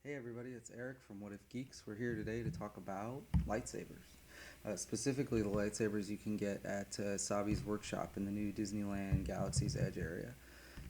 Hey everybody, it's Eric from If Geeks. We're here today to talk about lightsabers. Specifically the lightsabers you can get at Savi's workshop in the new Disneyland Galaxy's Edge area.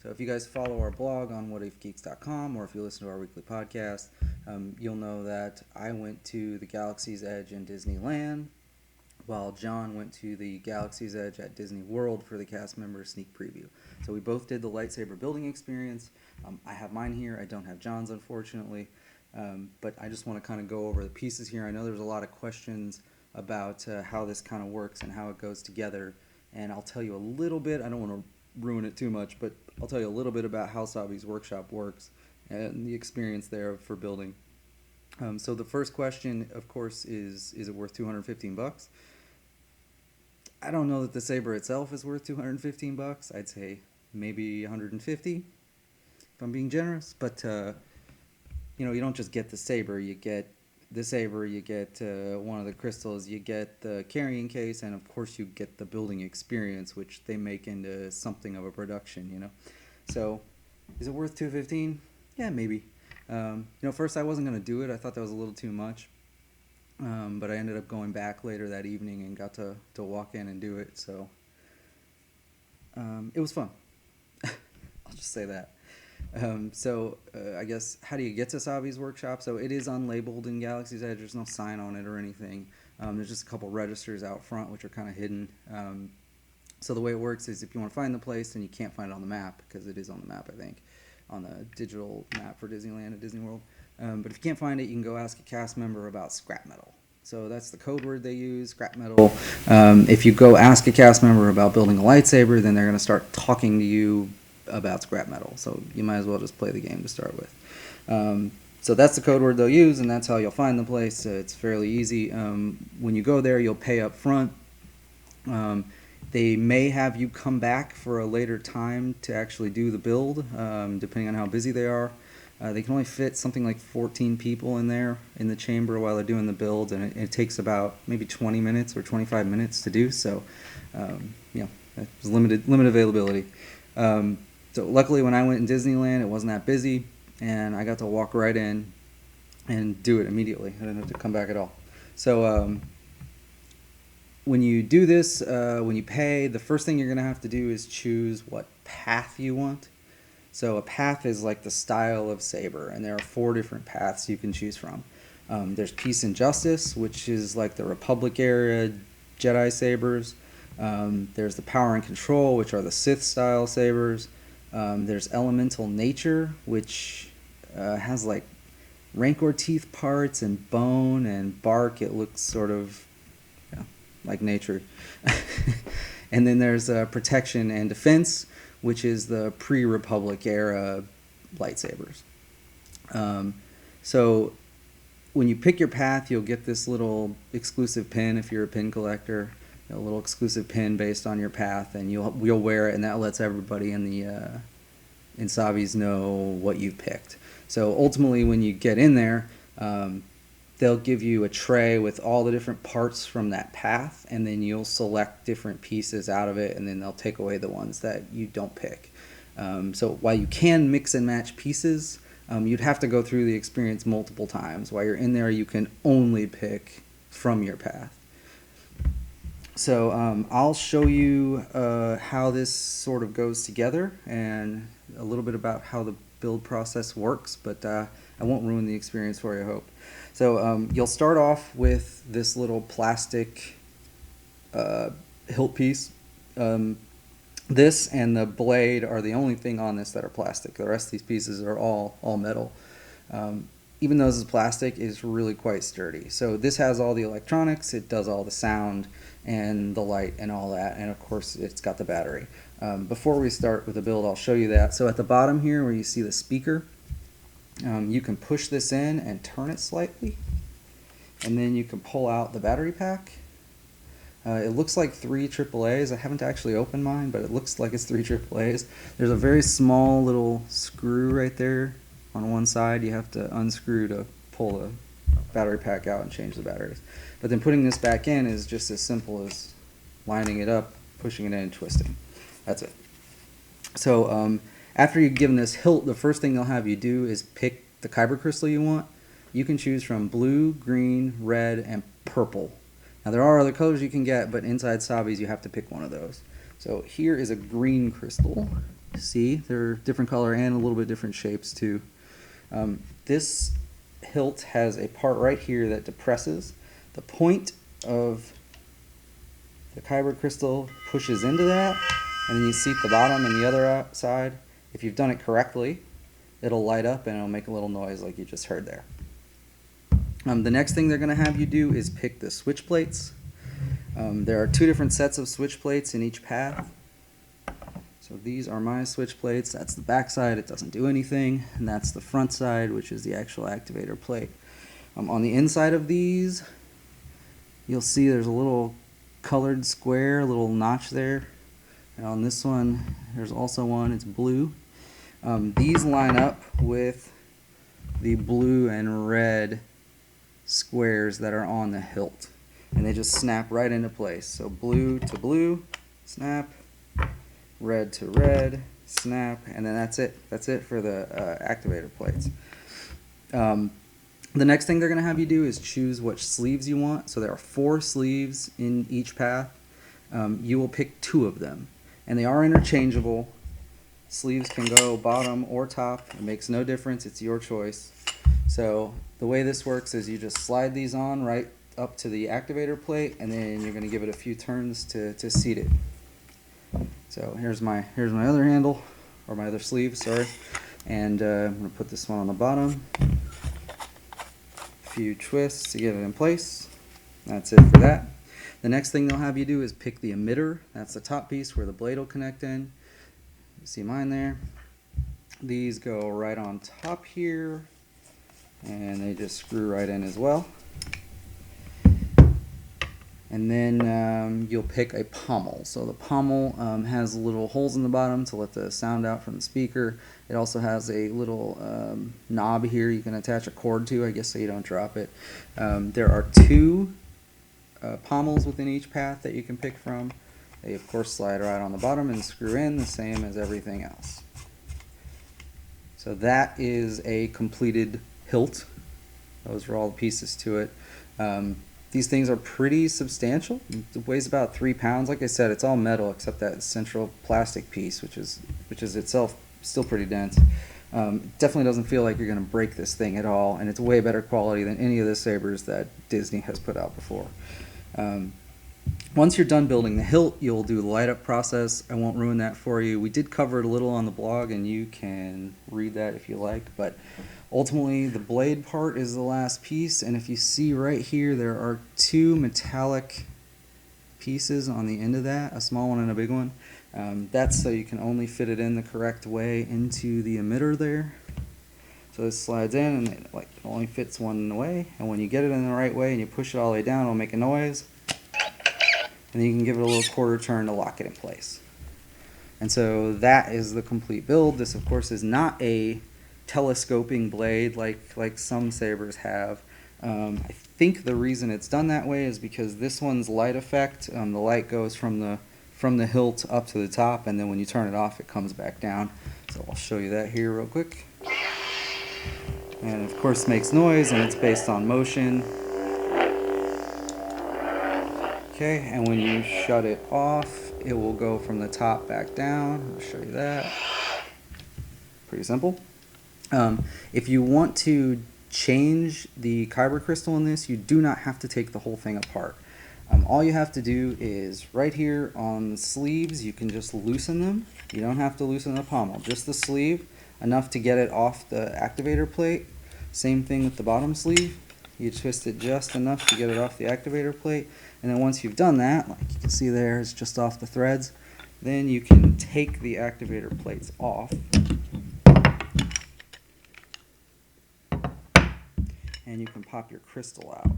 So if you guys follow our blog on whatifgeeks.com or if you listen to our weekly podcast, you'll know that I went to the Galaxy's Edge in Disneyland while John went to the Galaxy's Edge at Disney World for the cast member sneak preview. So we both did the lightsaber building experience. I have mine here. I don't have John's, unfortunately. But I just want to kind of go over the pieces here. I know there's a lot of questions about how this kind of works and how it goes together. And I'll tell you a little bit. I don't want to ruin it too much, but I'll tell you a little bit about how Savi's workshop works and the experience there for building. So the first question, of course, is it worth 215 bucks? I don't know that the saber itself is worth 215 bucks. I'd say maybe 150 if I'm being generous, but you don't just get the saber. You get the saber, you get one of the crystals, you get the carrying case, and of course you get the building experience, which they make into something of a production. So is it worth 215? Yeah, maybe. First I wasn't going to do it. I thought that was a little too much. But I ended up going back later that evening and got to walk in and do it. So it was fun. I'll just say that. I guess, how do you get to Savi's workshop? So it is unlabeled in Galaxy's Edge. There's no sign on it or anything. There's just a couple registers out front, which are kind of hidden. So the way it works is if you want to find the place, and you can't find it on the map, because it is on the map, I think, on the digital map for Disneyland at Disney World. But if you can't find it, you can go ask a cast member about scrap metal. So that's the code word they use, scrap metal. If you go ask a cast member about building a lightsaber, then they're going to start talking to you about scrap metal. So you might as well just play the game to start with. So that's the code word they'll use, and that's how you'll find the place. It's fairly easy. When you go there, you'll pay up front. They may have you come back for a later time to actually do the build, depending on how busy they are. They can only fit something like 14 people in there in the chamber while they're doing the build, and it takes about maybe 20 minutes or 25 minutes to do. So, it's limited availability. So luckily, when I went in Disneyland, it wasn't that busy, and I got to walk right in and do it immediately. I didn't have to come back at all. So when you do this, when you pay, the first thing you're going to have to do is choose what path you want. So a path is like the style of saber, and there are 4 different paths you can choose from. There's Peace and Justice, which is like the Republic era Jedi sabers. There's the Power and Control, which are the Sith style sabers. There's Elemental Nature, which has like rancor teeth parts and bone and bark. It looks sort of like nature. And then there's Protection and Defense, which is the pre-Republic era lightsabers. So when you pick your path, you'll get this little exclusive pin if you're a pin collector, a little exclusive pin based on your path, and you'll wear it, and that lets everybody in Savi's know what you've picked. So ultimately, when you get in there, they'll give you a tray with all the different parts from that path, and then you'll select different pieces out of it, and then they'll take away the ones that you don't pick. So while you can mix and match pieces, you'd have to go through the experience multiple times. While you're in there, you can only pick from your path. So I'll show you how this sort of goes together and a little bit about how the build process works, but I won't ruin the experience for you, I hope. So you'll start off with this little plastic hilt piece. This and the blade are the only thing on this that are plastic. The rest of these pieces are all metal. Even though this is plastic, it's really quite sturdy. So this has all the electronics, it does all the sound and the light and all that, and of course it's got the battery. Before we start with the build, I'll show you that. So at the bottom here where you see the speaker, you can push this in and turn it slightly, and then you can pull out the battery pack. It looks like 3 AAAs. I haven't actually opened mine, but it looks like it's 3 AAAs. There's a very small little screw right there on one side. You have to unscrew to pull the battery pack out and change the batteries. But then putting this back in is just as simple as lining it up, pushing it in, and twisting. That's it. So after you've given this hilt, the first thing they'll have you do is pick the kyber crystal you want, you can choose from blue, green, red, and purple. Now there are other colors you can get, but inside Savi's you have to pick one of those. So here is a green crystal. See, they're different color and a little bit different shapes too. This hilt has a part right here that depresses. The point of the kyber crystal pushes into that, and then you seat the bottom and the other side. If you've done it correctly, it'll light up and it'll make a little noise like you just heard there. The next thing they're going to have you do is pick the switch plates. There are 2 different sets of switch plates in each path. So these are my switch plates. That's the back side, it doesn't do anything, and that's the front side, which is the actual activator plate. On the inside of these, you'll see there's a little colored square, a little notch there. And on this one, there's also one, it's blue. These line up with the blue and red squares that are on the hilt, and they just snap right into place. So blue to blue, snap, red to red, snap, and then that's it. That's it for the activator plates. The next thing they're going to have you do is choose which sleeves you want. So there are 4 sleeves in each path. You will pick 2 of them, and they are interchangeable. Sleeves can go bottom or top. It makes no difference. It's your choice. So the way this works is you just slide these on right up to the activator plate, and then you're going to give it a few turns to seat it. So here's my other handle, or my other sleeve, sorry. And I'm going to put this one on the bottom. A few twists to get it in place. That's it for that. The next thing they'll have you do is pick the emitter. That's the top piece where the blade will connect in. You see mine there. These go right on top here, and they just screw right in as well. And then you'll pick a pommel. So the pommel has little holes in the bottom to let the sound out from the speaker. It also has a little knob here you can attach a cord to, I guess, so you don't drop it. There are 2 pommels within each path that you can pick from. They of course slide right on the bottom and screw in, the same as everything else. So that is a completed hilt. Those are all the pieces to it. These things are pretty substantial. It weighs about 3 pounds. Like I said, it's all metal except that central plastic piece, which is itself still pretty dense. Definitely doesn't feel like you're going to break this thing at all, and it's way better quality than any of the sabers that Disney has put out before. Once you're done building the hilt, you'll do the light up process. I won't ruin that for you. We did cover it a little on the blog, and you can read that if you like, but ultimately the blade part is the last piece, and if you see right here, there are 2 metallic pieces on the end of that, a small one and a big one. That's so you can only fit it in the correct way into the emitter there. So this slides in, and it only fits one way, and when you get it in the right way and you push it all the way down, it'll make a noise. And then you can give it a little quarter turn to lock it in place. And so that is the complete build. This, of course, is not a telescoping blade like some sabers have. I think the reason it's done that way is because this one's light effect, the light goes from the hilt up to the top, and then when you turn it off, it comes back down. So I'll show you that here real quick. And of course makes noise, and it's based on motion. Okay, and when you shut it off, it will go from the top back down. I'll show you that. Pretty simple. If you want to change the kyber crystal in this, you do not have to take the whole thing apart. All you have to do is right here on the sleeves, you can just loosen them. You don't have to loosen the pommel, just the sleeve, enough to get it off the activator plate. Same thing with the bottom sleeve. You twist it just enough to get it off the activator plate. And then once you've done that, like you can see there, it's just off the threads. Then you can take the activator plates off. And you can pop your crystal out.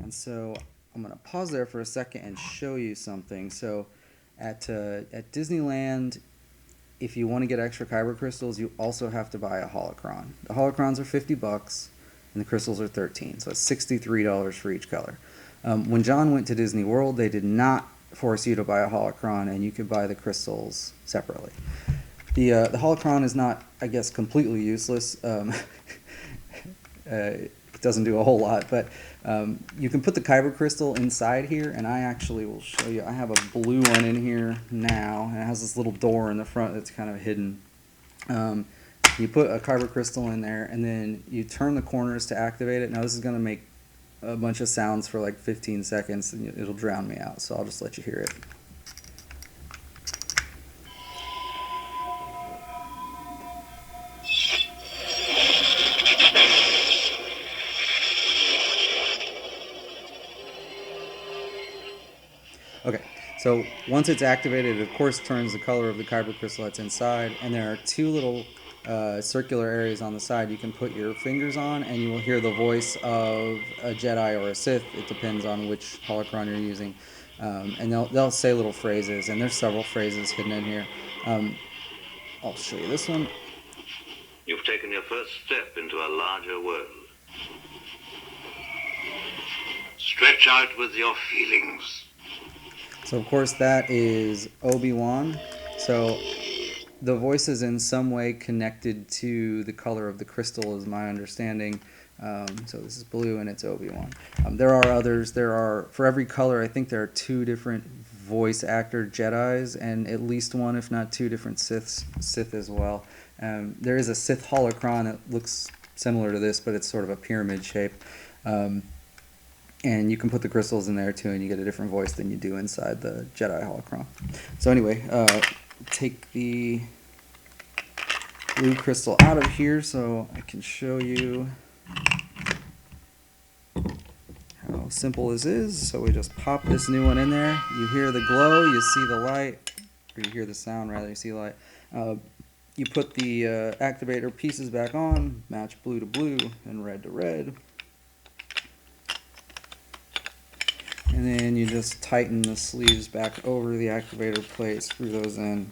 And so I'm going to pause there for a second and show you something. So at Disneyland, if you want to get extra kyber crystals, you also have to buy a holocron. The holocrons are $50 and the crystals are $13, so it's $63 for each color. When John went to Disney World, they did not force you to buy a holocron, and you could buy the crystals separately. The holocron is not, I guess, completely useless. It doesn't do a whole lot, but you can put the kyber crystal inside here, and I actually will show you. I have a blue one in here now, and it has this little door in the front that's kind of hidden. You put a kyber crystal in there, and then you turn the corners to activate it. Now this is going to make a bunch of sounds for like 15 seconds, and it'll drown me out, so I'll just let you hear it. Okay, so once it's activated, it of course turns the color of the kyber crystal that's inside, and there are two little circular areas on the side you can put your fingers on, and you will hear the voice of a Jedi or a Sith. It depends on which holocron you're using, and they'll say little phrases, and there's several phrases hidden in here. I'll show you this one. You've taken your first step into a larger world. Stretch out with your feelings. So of course that is Obi-Wan. So the voice is in some way connected to the color of the crystal, is my understanding. So this is blue and it's Obi-Wan. There are others. For every color, I think there are 2 different voice actor Jedis, and at least 1, if not 2, different Sith as well. There is a Sith holocron that looks similar to this, but it's sort of a pyramid shape. And you can put the crystals in there too, and you get a different voice than you do inside the Jedi holocron. So anyway, take the blue crystal out of here so I can show you how simple this is. So we just pop this new one in there. You hear the glow, you see the light, or you hear the sound rather, you see light. You put the activator pieces back on, match blue to blue and red to red. And then you just tighten the sleeves back over the activator plate, screw those in.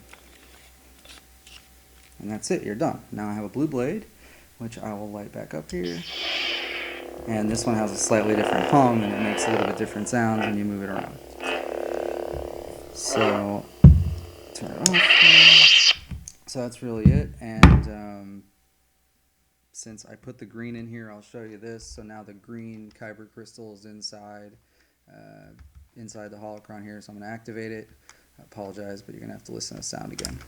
And that's it, you're done. Now I have a blue blade, which I will light back up here. And this one has a slightly different hum, and it makes a little bit different sounds when you move it around. So, turn it off here. So that's really it. And since I put the green in here, I'll show you this. So now the green kyber crystal is inside the holocron here, so I'm going to activate it. I apologize, but you're going to have to listen to the sound again.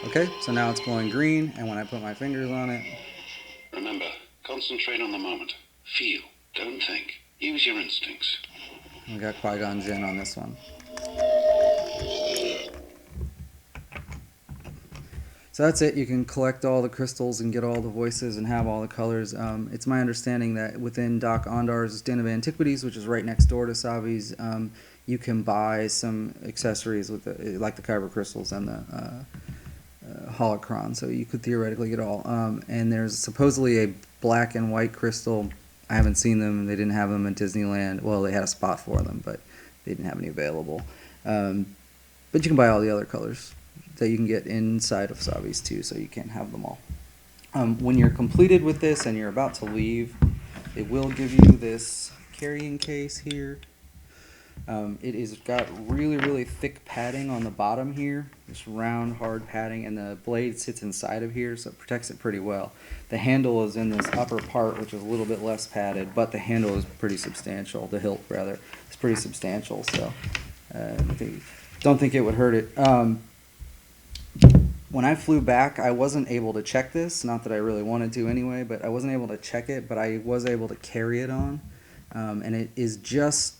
Okay, so now it's glowing green, and when I put my fingers on it... Remember, concentrate on the moment. Feel, don't think. Use your instincts. We got Qui-Gon Jinn on this one. So that's it. You can collect all the crystals and get all the voices and have all the colors. It's my understanding that within Doc Ondar's Den of Antiquities, which is right next door to Savi's, you can buy some accessories with like the kyber crystals and the holocron. So you could theoretically get all. And there's supposedly a black and white crystal. I haven't seen them. They didn't have them in Disneyland. Well, they had a spot for them, but they didn't have any available. But you can buy all the other colors that you can get inside of Savi's too, so you can't have them all. When you're completed with this and you're about to leave, it will give you this carrying case here. It is got really thick padding on the bottom here, this round hard padding, and the blade sits inside of here, so it protects it pretty well. The handle is in this upper part, which is a little bit less padded, but the handle is pretty substantial. The hilt rather is pretty substantial, so don't think it would hurt it. When I flew back, I wasn't able to check this, not that I really wanted to anyway, but I wasn't able to check it, but I was able to carry it on, and it is just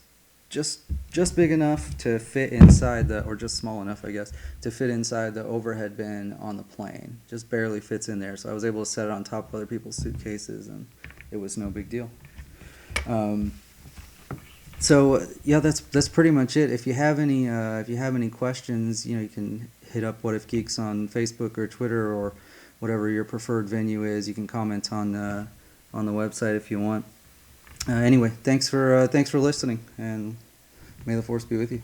big enough to fit inside or just small enough, I guess, to fit inside the overhead bin on the plane. Just barely fits in there, so I was able to set it on top of other people's suitcases, and it was no big deal. So yeah, that's pretty much it. If you have any questions, you can hit up What If Geeks on Facebook or Twitter or whatever your preferred venue is. You can comment on the website if you want. Anyway, thanks for listening, and may the Force be with you.